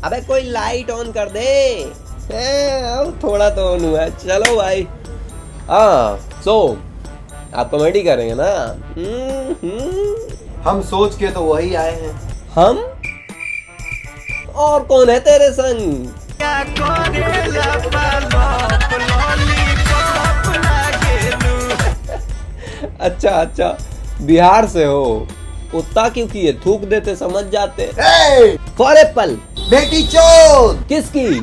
अबे कोई light on कर दे। अब थोड़ा तो ऑन हुआ है। चलो भाई। हाँ सो आप कॉमेडी करेंगे ना? हम सोच के तो वही आए हैं। हम और कौन है तेरे संग? अच्छा अच्छा, बिहार से हो। कुत्ता क्यों किए? थूक देते समझ जाते। For Apple. बेटी चोद। किसकी?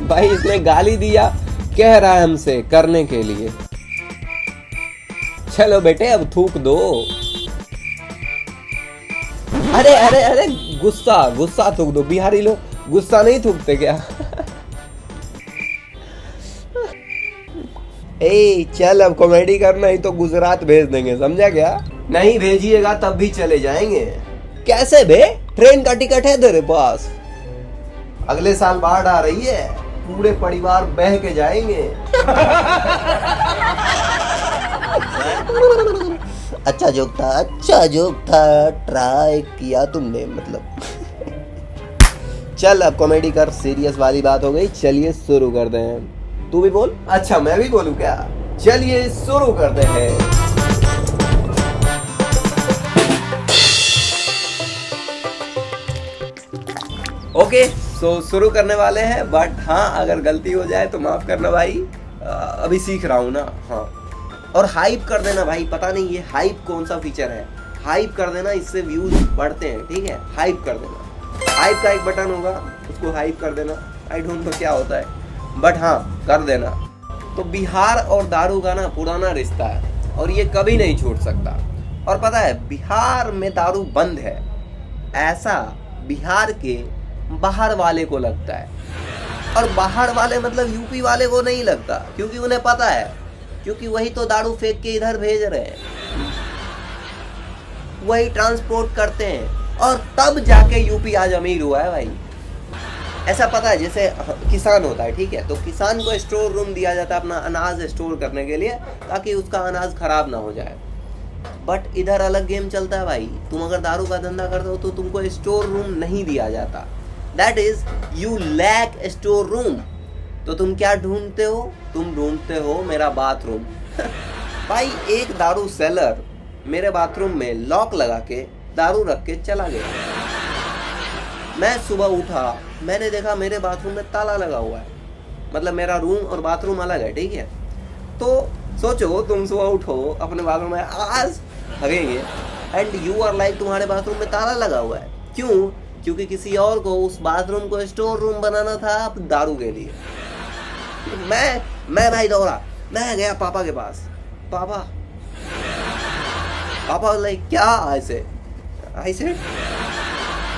भाई इसने गाली दिया, कह रहा है हमसे करने के लिए। चलो बेटे अब थूक दो। अरे अरे अरे, गुस्सा गुस्सा थूक दो। बिहारी लोग गुस्सा नहीं थूकते क्या? ए चल, अब कॉमेडी करना ही तो गुजरात भेज देंगे, समझा क्या? नहीं भेजिएगा तब भी चले जाएंगे। कैसे बे? ट्रेन का टिकट है तेरे पास? अगले साल बाढ़ आ रही है, पूरे परिवार बह के जाएंगे। अच्छा जोक था, अच्छा जोक था, ट्राई किया तुमने मतलब। चल अब कॉमेडी कर, सीरियस वाली बात हो गई। चलिए शुरू करते हैं। तू भी बोल। अच्छा मैं भी बोलूं क्या? चलिए शुरू करते हैं। ओके सो शुरू करने वाले हैं, बट हाँ अगर गलती हो जाए तो माफ करना भाई। अभी सीख रहा हूँ ना। हाँ, और हाइप कर देना भाई। पता नहीं ये हाइप कौन सा फीचर है, हाइप कर देना, इससे व्यूज बढ़ते हैं। ठीक है, हाइप कर देना। हाइप का एक बटन होगा, उसको हाइप कर देना। आई डोंट नो क्या होता है, बट हाँ कर देना। तो बिहार और दारू का ना पुराना रिश्ता है और ये कभी नहीं छूट सकता। और पता है बिहार में दारू बंद है, ऐसा बिहार के बाहर वाले को लगता है। और बाहर वाले मतलब यूपी वाले को नहीं लगता, क्योंकि उन्हें पता है, क्योंकि वही तो दारू फेंक के इधर भेज रहे हैं, वही ट्रांसपोर्ट करते हैं, और तब जाके यूपी आज अमीर हुआ है भाई। ऐसा पता है, जैसे किसान होता है, ठीक है, तो किसान को स्टोर रूम दिया जाता है अपना अनाज स्टोर करने के लिए, ताकि उसका अनाज खराब ना हो जाए। बट इधर अलग गेम चलता है भाई। तुम अगर दारू का धंधा करते हो तो तुमको स्टोर रूम नहीं दिया जाता। That is you lack store room. तो तुम क्या ढूंढते हो? तुम ढूंढते हो मेरा बाथरूम। भाई एक दारू सेलर मेरे बाथरूम में लॉक लगा के दारू रख के चला गया। मैं सुबह उठा, मैंने देखा मेरे बाथरूम में ताला लगा हुआ है। मतलब मेरा रूम और बाथरूम अलग है, ठीक है। तो सोचो तुम सुबह उठो अपने बाथरूम में, आज भागेंगे एंड यू आर लाइक तुम्हारे बाथरूम में ताला लगा हुआ है। क्यों? क्योंकि किसी और को उस बाथरूम को स्टोर रूम बनाना था दारू के लिए। मैं भाई दौड़ा, मैं गया पापा के पास। पापा लाइक क्या? ऐसे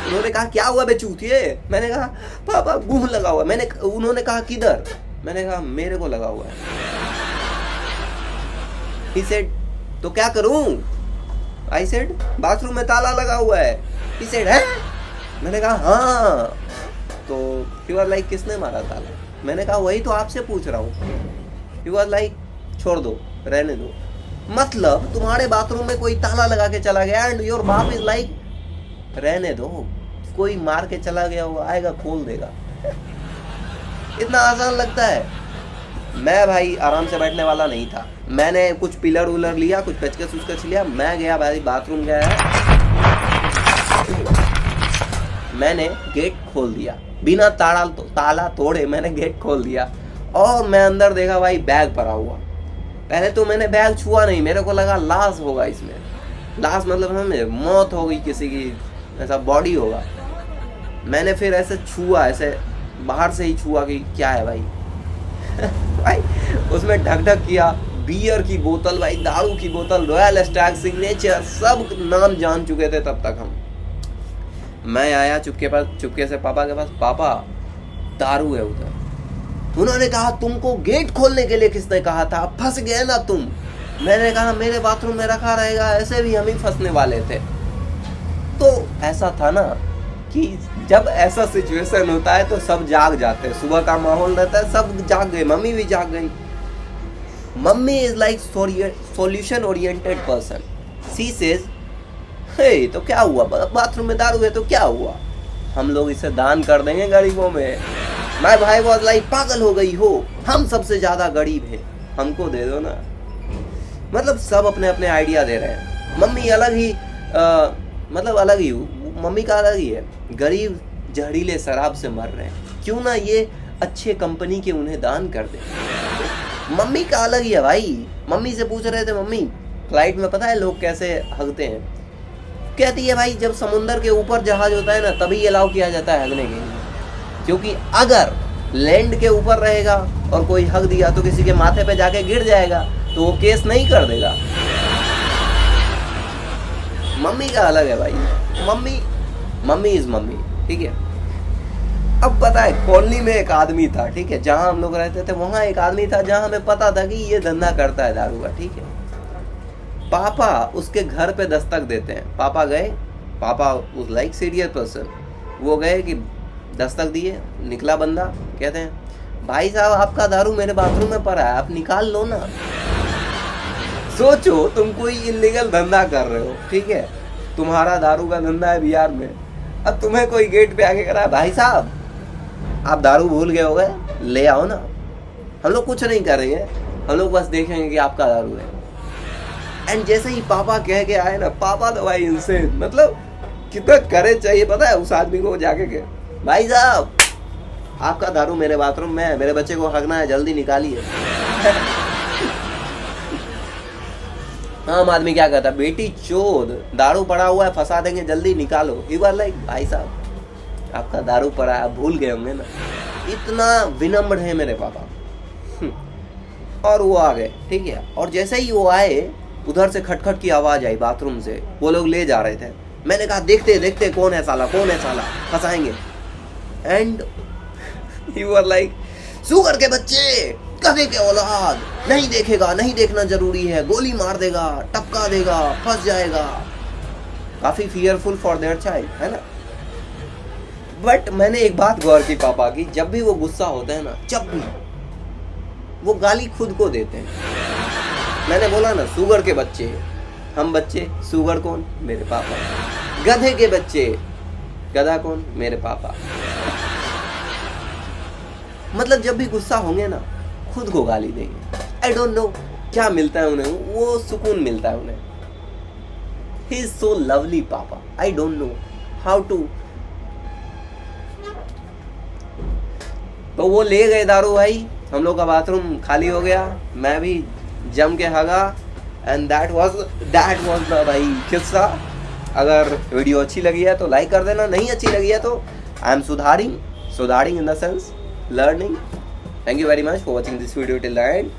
उन्होंने कहा क्या हुआ बे चूतिए? मैंने कहा पापा गुम लगा हुआ। उन्होंने कहा किधर? मैंने कहा मेरे को लगा हुआ है। He said, तो क्या करूं? I said, बाथरूम में ताला लगा हुआ है। He said, है? मैंने कहा हाँ। तो he was like, किसने मारा ताला? मैंने कहा वही तो आपसे पूछ रहा हूँ। He was like, छोड़ दो, रहने दो। मतलब तुम्हारे बाथरूम में कोई ताला लगा के चला गया एंड योर बाप इज लाइक, रहने दो, कोई मार के चला गया हुआ आएगा खोल देगा। इतना आसान लगता है। मैं भाई आराम से बैठने वाला नहीं था। मैंने कुछ पिलर उलर लिया, कुछ पेचकस उचकस लिया, मैं गया भाई बाथरूम गया, मैंने गेट खोल दिया बिना ताला तोड़े। मैंने गेट खोल दिया और मैं अंदर देखा भाई बैग पड़ा हुआ। पहले तो मैंने बैग छुआ नहीं, मेरे को लगा लाश होगा इसमें। लाश मतलब हमें मौत हो गई किसी की, ऐसा बॉडी होगा। मैंने फिर ऐसे छुआ, ऐसे बाहर से ही छुआ कि क्या है भाई। भाई उसमें ढक किया, बियर की बोतल, भाई दारू की बोतल, रॉयल स्टैग, सिग्नेचर, सब नाम जान चुके थे तब तक हम। मैं आया चुपके से पापा के पास, पापा दारू है उधर। उन्होंने कहा तुमको गेट खोलने के लिए किसने कहा था? फंस गए ना तुम। मैंने कहा मेरे बाथरूम में रखा रहेगा, ऐसे भी हम ही फंसने वाले थे। तो ऐसा था ना कि जब ऐसा सिचुएशन होता है तो सब जाग जाते हैं। सुबह का माहौल रहता है, सब जाग गए, मम्मी भी जाग गई। Mummy is like solution oriented person. She says, hey तो क्या हुआ? बाथरूम में दारू है तो क्या हुआ? हम लोग इसे दान कर देंगे गरीबों में। माय भाई वाज लाइक पागल हो गई हो, हम सबसे ज्यादा गरीब हैं, हमको दे दो ना। मतलब सब अपने अपने आइडिया दे रहे हैं। मम्मी अलग ही मतलब अलग ही, मम्मी का अलग ही है, गरीब जहरीले शराब से मर रहे हैं, क्यों ना ये अच्छे कंपनी के उन्हें दान कर दे। मम्मी का अलग ही है भाई। मम्मी से पूछ रहे थे, मम्मी फ्लाइट में पता है लोग कैसे हगते हैं? कहती है भाई जब समुंदर के ऊपर जहाज होता है ना तभी अलाउ किया जाता है हगने के लिए, क्योंकि अगर लैंड के ऊपर रहेगा और कोई हग दिया तो किसी के माथे पे जाके गिर जाएगा तो वो केस नहीं कर देगा। मम्मी का अलग है भाई। मम्मी इज मम्मी, ठीक है। अब पता है कॉलोनी में एक आदमी था, ठीक है, जहां हम लोग रहते थे वहां एक आदमी था जहां हमें पता था कि ये धंधा करता है दारू का, ठीक है। पापा उसके घर पे दस्तक देते हैं। पापा गए, पापा उस लाइक सीरियस पर्सन, वो गए कि दस्तक दिए, निकला बंदा, कहते हैं भाई साहब आपका दारू मेरे बाथरूम में पड़ा है, आप निकाल लो ना। सोचो तुम कोई इलीगल धंधा कर रहे हो, ठीक है, तुम्हारा दारू का धंधा है बिहार में, अब तुम्हें कोई गेट पे आके कह रहा है भाई साहब आप दारू भूल गए हो गए, ले आओ ना। हम लोग कुछ नहीं करेंगे, हम लोग बस देखेंगे कि आपका दारू है। एंड जैसे ही पापा कह के आए ना, पापा तो भाई इनसे मतलब कितना करेज चाहिए पता है उस आदमी को जाके के, भाई साहब आपका दारू मेरे बाथरूम में है, मेरे बच्चे को हगना है, जल्दी निकालिए। आम आदमी क्या कहता है, बेटी चोद दारू पड़ा हुआ है फंसा देंगे, जल्दी निकालो। ही वाज लाइक भाई साहब आपका दारू पड़ा है, आप भूल गए होंगे ना। इतना विनम्र है मेरे पापा। और वो आ गए, ठीक है। और जैसे ही वो आए उधर से खटखट की आवाज आई बाथरूम से, वो लोग ले जा रहे थे। मैंने कहा देखते देखते कौन है साला फंसाएंगे। एंड ही वाज लाइक सुगर के बच्चे, गधे के औलाद, नहीं देखेगा, नहीं देखना जरूरी है, गोली मार देगा, टपका देगा, फंस जाएगा। काफी फियरफुल फॉर देयर चाइल्ड, है ना। बट मैंने एक बात गौर की पापा की, जब भी वो गुस्सा होता है ना, जब भी वो गाली खुद को देते हैं। मैंने बोला ना सुगर के बच्चे, हम बच्चे, सुगर कौन? मेरे पापा। गधे के बच्चे, गधा कौन? मेरे पापा। मतलब जब भी गुस्सा होंगे ना खुद को गाली देंगे। आई डोंट नो क्या मिलता है उन्हें, वो सुकून मिलता है उन्हें। He is so lovely papa, I don't know how to. तो वो ले गए दारू भाई, हम लोग का बाथरूम खाली हो गया, मैं भी जम के हगा। एंड दैट वाज द भाई किस्सा। अगर वीडियो अच्छी लगी है तो लाइक कर देना, नहीं अच्छी लगी है तो आई एम सुधारिंग in the sense learning. Thank you very much for watching this video till the end.